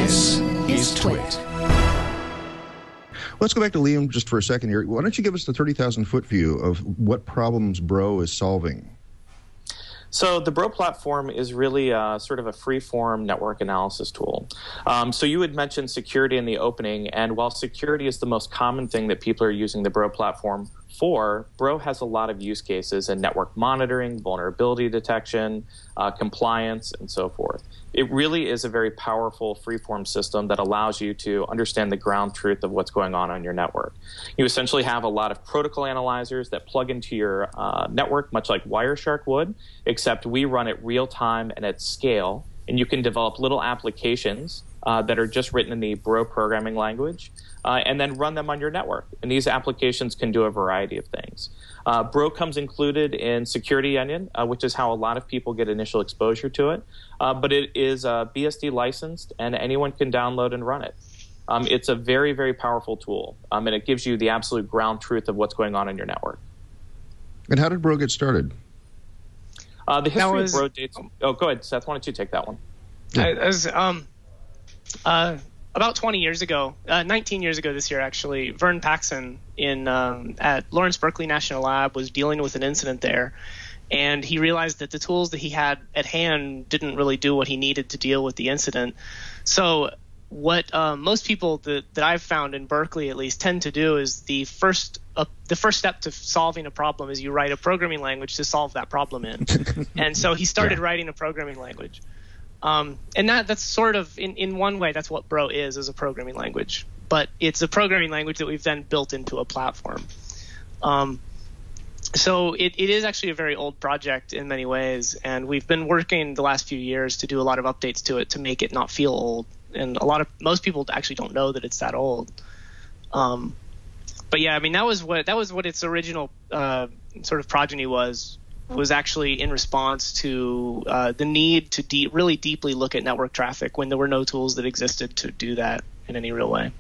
This is Twit. Let's go back to Liam just for a second here. Why don't you give us the 30,000-foot view of what problems Bro is solving? So the Bro platform is really sort of a free-form network analysis tool. So you had mentioned security in the opening, and while security is the most common thing that people are using the Bro platform for, Bro has a lot of use cases in network monitoring, vulnerability detection, compliance, and so forth. It really is a very powerful free-form system that allows you to understand the ground truth of what's going on your network. You essentially have a lot of protocol analyzers that plug into your network, much like Wireshark would, except we run it real-time and at scale, and you can develop little applications that are just written in the Bro programming language, and then run them on your network. And these applications can do a variety of things. Bro comes included in Security Onion, which is how a lot of people get initial exposure to it. But it is BSD licensed, and anyone can download and run it. It's a very, very powerful tool, and it gives you the absolute ground truth of what's going on in your network. And how did Bro get started? The history of Bro dates... Oh, go ahead, Seth. Why don't you take that one? Yeah. About 20 years ago, 19 years ago this year actually, Vern Paxson at Lawrence Berkeley National Lab was dealing with an incident there, and he realized that the tools that he had at hand didn't really do what he needed to deal with the incident. So what most people that I've found in Berkeley at least tend to do is the first step to solving a problem is you write a programming language to solve that problem in. And so he started writing a programming language. And that's sort of, in one way, that's what Bro is a programming language. But it's a programming language that we've then built into a platform. So it is actually a very old project in many ways, and we've been working the last few years to do a lot of updates to it to make it not feel old. And most people actually don't know that it's that old. But yeah, I mean, that was what its original sort of progeny was actually in response to the need to really deeply look at network traffic when there were no tools that existed to do that in any real way.